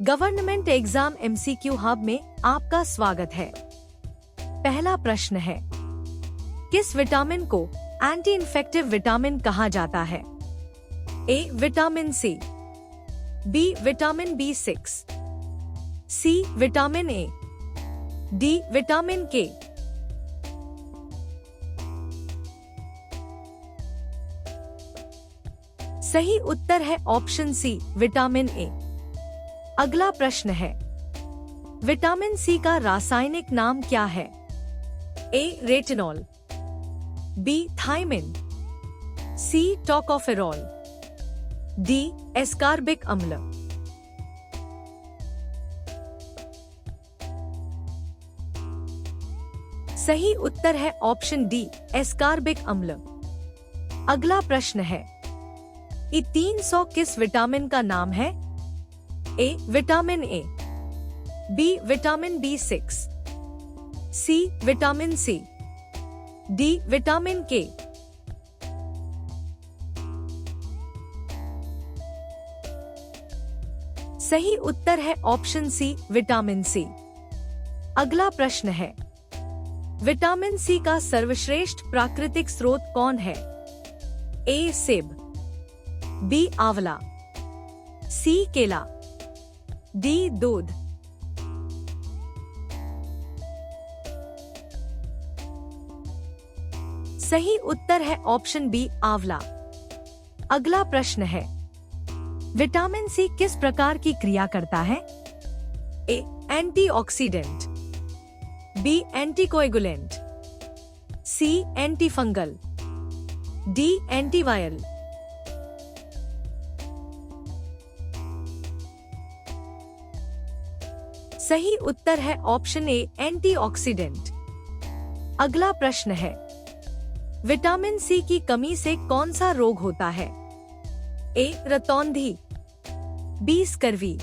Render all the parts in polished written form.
Government exam MCQ hub में आपका स्वागत है। पहला प्रश्न है, किस विटामिन को एंटी इन्फेक्टिव विटामिन कहा जाता है? A vitamin C, B vitamin B6, C vitamin A, D vitamin K. सही उत्तर है ऑप्शन सी विटामिन ए। अगला प्रश्न है, विटामिन सी का रासायनिक नाम क्या है? A retinol, B thiamine, C tocopherol, D ascorbic अम्ल। सही उत्तर है ऑप्शन डी एस्कार्बिक अम्ल। अगला प्रश्न है, E300 किस विटामिन का नाम है? A vitamin A, B vitamin B6, C vitamin C, D vitamin K. सही उत्तर है ऑप्शन सी विटामिन सी। अगला प्रश्न है, विटामिन सी का सर्वश्रेष्ठ प्राकृतिक स्रोत कौन है? ए सेब, बी आंवला, सी केला, डी दूध। सही उत्तर है ऑप्शन बी आंवला। अगला प्रश्न है, विटामिन सी किस प्रकार की क्रिया करता है? ए एंटीऑक्सीडेंट, बी एंटीकोएगुलेंट, सी एंटीफंगल, डी एंटीवायरल। सही उत्तर है ऑप्शन ए एंटीऑक्सीडेंट। अगला प्रश्न है, विटामिन सी की कमी से कौन सा रोग होता है? ए रतौंधी, बी स्कर्वी,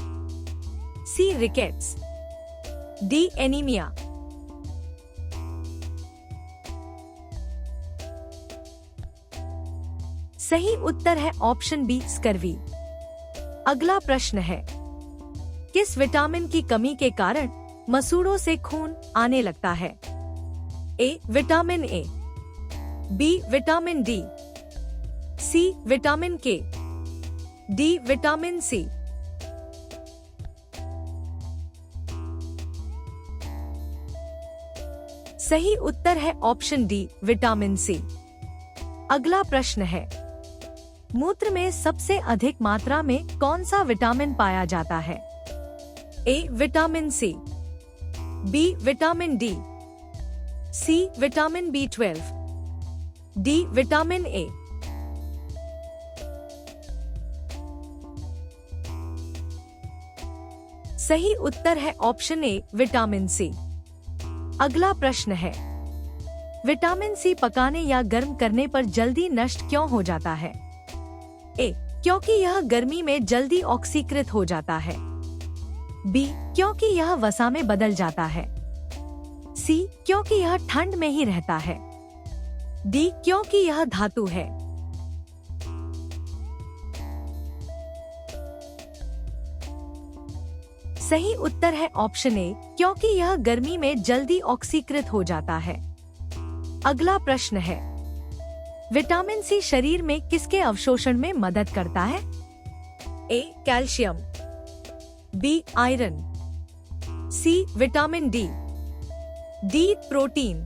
सी रिकेट्स, डी एनीमिया। सही उत्तर है ऑप्शन बी स्कर्वी। अगला प्रश्न है, किस विटामिन की कमी के कारण मसूड़ों से खून आने लगता है? A vitamin A, B vitamin D, C vitamin K, D vitamin C. सही उत्तर है ऑप्शन डी विटामिन सी। अगला प्रश्न है, मूत्र में सबसे अधिक मात्रा में कौन सा विटामिन पाया जाता है? A vitamin C, B vitamin D, C vitamin B12, D vitamin A. सही उत्तर है ऑप्शन ए विटामिन सी। अगला प्रश्न है, विटामिन सी पकाने या गर्म करने पर जल्दी नष्ट क्यों हो जाता है? ए क्योंकि यह गर्मी में जल्दी ऑक्सीकृत हो जाता है, बी क्योंकि यह वसा में बदल जाता है, सी क्योंकि यह ठंड में ही रहता है, डी क्योंकि यह धातु है। सही उत्तर है ऑप्शन ए क्योंकि यह गर्मी में जल्दी ऑक्सीकृत हो जाता है। अगला प्रश्न है, विटामिन सी शरीर में किसके अवशोषण में मदद करता है? A calcium, B iron, C vitamin D, D protein.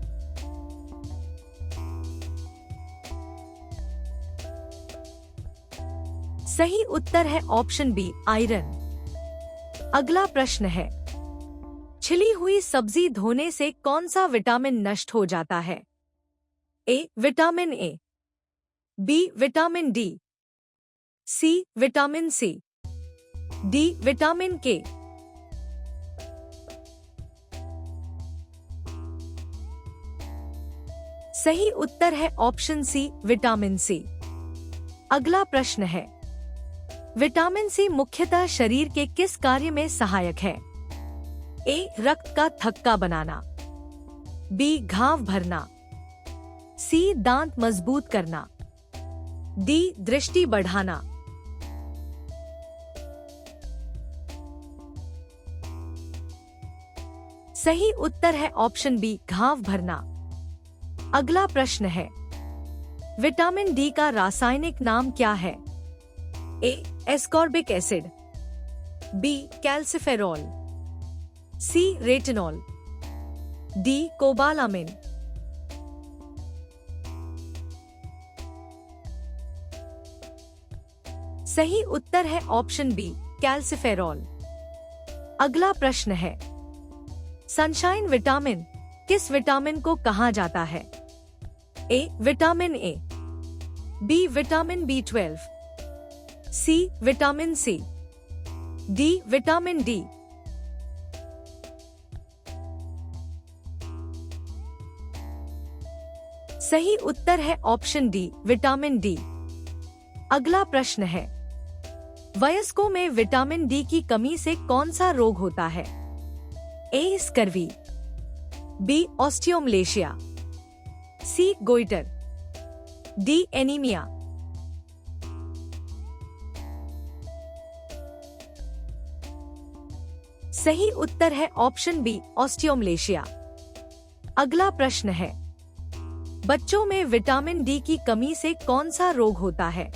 सही उत्तर है ऑप्शन बी आयरन। अगला प्रश्न है, छिली हुई सब्जी धोने से कौन सा विटामिन नष्ट हो जाता है? A vitamin A, B vitamin D, C vitamin C, D vitamin K. सही उत्तर है ऑप्शन सी विटामिन सी। अगला प्रश्न है, विटामिन सी मुख्यतः शरीर के किस कार्य में सहायक है? ए रक्त का थक्का बनाना, बी घाव भरना, सी दांत मजबूत करना, डी दृष्टि बढ़ाना। सही उत्तर है ऑप्शन बी, घाव भरना। अगला प्रश्न है, विटामिन डी का रासायनिक नाम क्या है? ए एस्कॉर्बिक एसिड, बी कैल्सिफेरॉल, सी रेटिनॉल, डी कोबालामिन। सही उत्तर है ऑप्शन बी, कैल्सिफेरॉल। अगला प्रश्न है, सनशाइन विटामिन किस विटामिन को कहा जाता है? A vitamin A, B vitamin B12, C vitamin C, D vitamin D. सही उत्तर है ऑप्शन डी, विटामिन डी। अगला प्रश्न है, वयस्कों में विटामिन डी की कमी से कौन सा रोग होता है? ए स्कर्वी, बी ऑस्टियोमलेशिया, सी गोइटर, डी एनीमिया। सही उत्तर है ऑप्शन बी, ऑस्टियोमलेशिया। अगला प्रश्न है, बच्चों में विटामिन डी की कमी से कौन सा रोग होता है?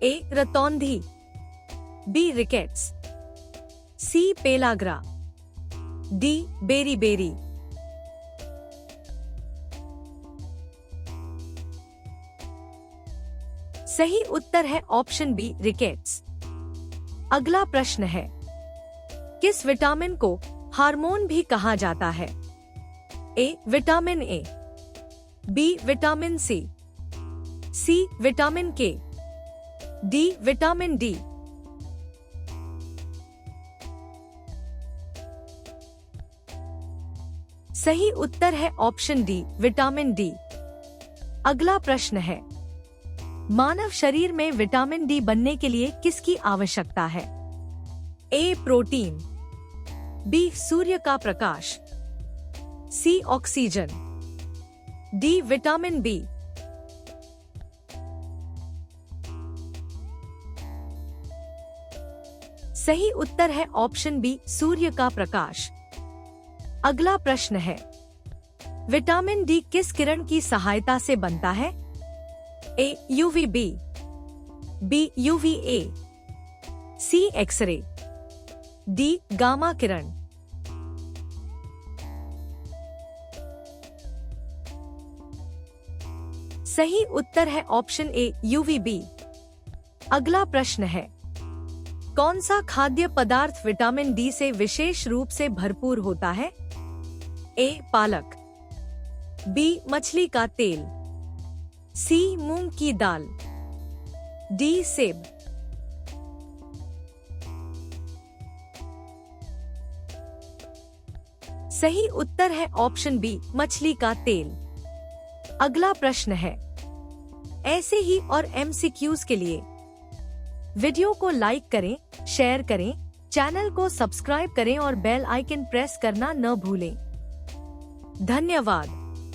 ए रतौंधी, बी रिकेट्स, सी पेलाग्रा, डी बेरी। सही उत्तर है ऑप्शन बी, रिकेट्स। अगला प्रश्न है, किस विटामिन को हार्मोन भी कहा जाता है? A vitamin A, B vitamin C vitamin K, D vitamin D. सही उत्तर है ऑप्शन डी, विटामिन डी। अगला प्रश्न है, मानव शरीर में विटामिन डी बनने के लिए किसकी आवश्यकता है? ए प्रोटीन, बी सूर्य का प्रकाश, सी ऑक्सीजन, डी विटामिन बी। सही उत्तर है ऑप्शन बी, सूर्य का प्रकाश। अगला प्रश्न है, विटामिन डी किस किरण की सहायता से बनता है? ए यूवीबी, बी यूवीए, सी एक्सरे, डी गामा किरण। सही उत्तर है ऑप्शन ए, यूवीबी। अगला प्रश्न है, कौन सा खाद्य पदार्थ विटामिन डी से विशेष रूप से भरपूर होता है? ए पालक, बी मछली का तेल, सी मूंग की दाल, डी सेब। सही उत्तर है ऑप्शन बी, मछली का तेल। अगला प्रश्न है, ऐसे ही और MCQs के लिए वीडियो को लाइक करें, शेयर करें, चैनल को सब्सक्राइब करें और बेल आइकन प्रेस करना न भूलें। धन्यवाद।